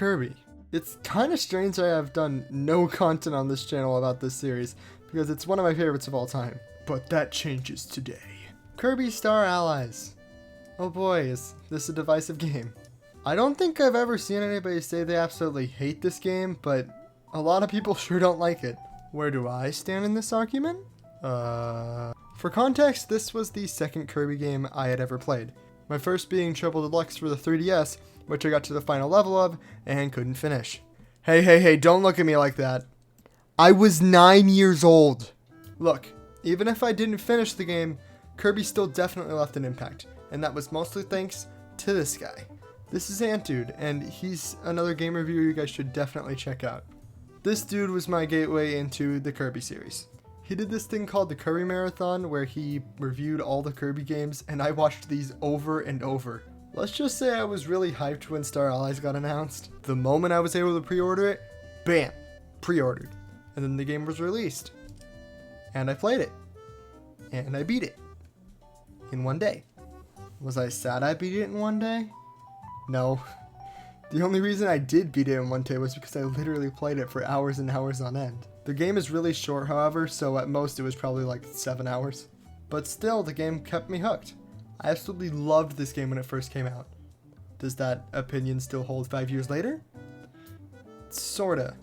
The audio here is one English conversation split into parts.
Kirby. It's kind of strange I have done no content on this channel about this series, because it's one of my favorites of all time. But that changes today. Kirby Star Allies. Oh boy, is this a divisive game. I don't think I've ever seen anybody say they absolutely hate this game, but a lot of people sure don't like it. Where do I stand in this argument? For context, this was the second Kirby game I had ever played. My first being Triple Deluxe for the 3DS, which I got to the final level of and couldn't finish. Hey, don't look at me like that. I was 9 years old. Look, even if I didn't finish the game, Kirby still definitely left an impact, and that was mostly thanks to this guy. This is Antude, and he's another game reviewer you guys should definitely check out. This dude was my gateway into the Kirby series. He did this thing called the Kirby Marathon where he reviewed all the Kirby games, and I watched these over and over. Let's just say I was really hyped when Star Allies got announced. The moment I was able to pre-order it, bam, pre-ordered. And then the game was released. And I played it. And I beat it. In one day. Was I sad I beat it in one day? No. The only reason I did beat it in one day was because I literally played it for hours and hours on end. The game is really short, however, so at most it was probably like 7 hours. But still, the game kept me hooked. I absolutely loved this game when it first came out. Does that opinion still hold 5 years later? Sorta.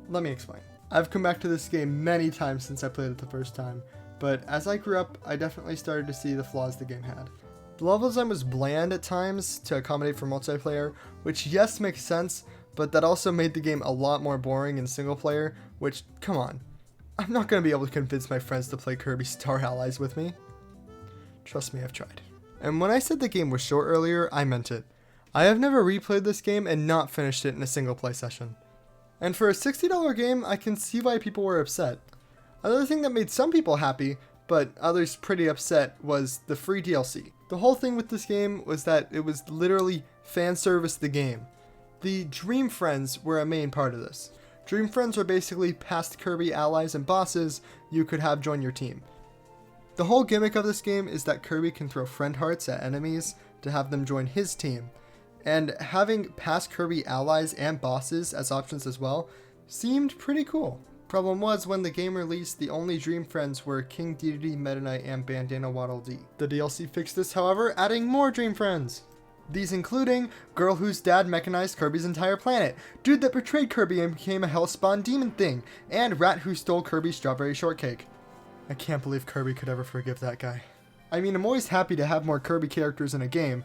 Let me explain. I've come back to this game many times since I played it the first time, but as I grew up, I definitely started to see the flaws the game had. The level design was bland at times to accommodate for multiplayer, which yes makes sense, but that also made the game a lot more boring in single player, which, come on, I'm not going to be able to convince my friends to play Kirby Star Allies with me. Trust me, I've tried. And when I said the game was short earlier, I meant it. I have never replayed this game and not finished it in a single play session. And for a $60 game, I can see why people were upset. Another thing that made some people happy, but others pretty upset, was the free DLC. The whole thing with this game was that it was literally fan service the game. The Dream Friends were a main part of this. Dream Friends were basically past Kirby allies and bosses you could have join your team. The whole gimmick of this game is that Kirby can throw friend hearts at enemies to have them join his team, and having past Kirby allies and bosses as options as well seemed pretty cool. Problem was, when the game released, the only Dream Friends were King Dedede, Meta Knight, and Bandana Waddle Dee. The DLC fixed this, however, adding more Dream Friends. These including Girl whose dad mechanized Kirby's entire planet, Dude that betrayed Kirby and became a Hellspawn demon thing, and Rat who stole Kirby's strawberry shortcake. I can't believe Kirby could ever forgive that guy. I mean, I'm always happy to have more Kirby characters in a game,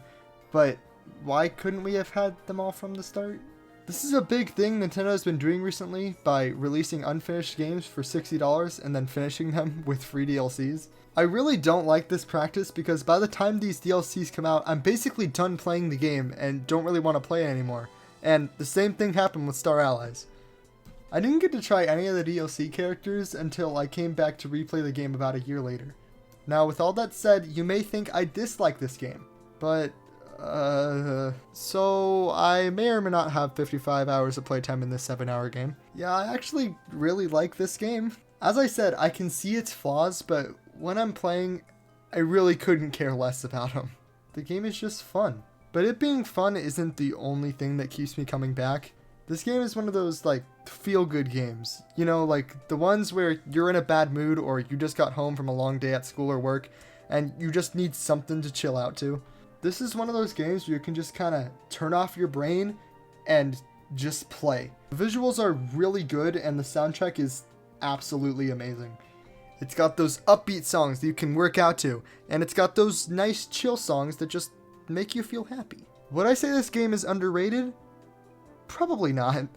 but why couldn't we have had them all from the start? This is a big thing Nintendo has been doing recently by releasing unfinished games for $60 and then finishing them with free DLCs. I really don't like this practice because by the time these DLCs come out, I'm basically done playing the game and don't really want to play it anymore. And the same thing happened with Star Allies. I didn't get to try any of the DLC characters until I came back to replay the game about a year later. Now, with all that said, you may think I dislike this game, but so I may or may not have 55 hours of playtime in this 7-hour game. Yeah, I actually really like this game. As I said, I can see its flaws, but when I'm playing, I really couldn't care less about them. The game is just fun. But it being fun isn't the only thing that keeps me coming back. This game is one of those, like, feel-good games. You know, like, the ones where you're in a bad mood or you just got home from a long day at school or work and you just need something to chill out to. This is one of those games where you can just kind of turn off your brain and just play. The visuals are really good and the soundtrack is absolutely amazing. It's got those upbeat songs that you can work out to, and it's got those nice chill songs that just make you feel happy. Would I say this game is underrated? Probably not.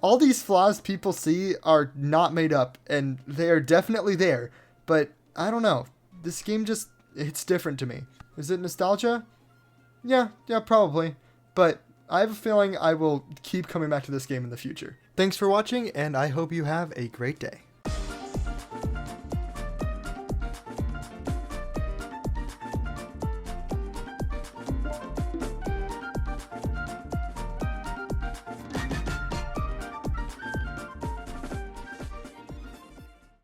All these flaws people see are not made up, and they are definitely there, but I don't know. This game just, it's different to me. Is it nostalgia? Yeah, probably. But I have a feeling I will keep coming back to this game in the future. Thanks for watching, and I hope you have a great day.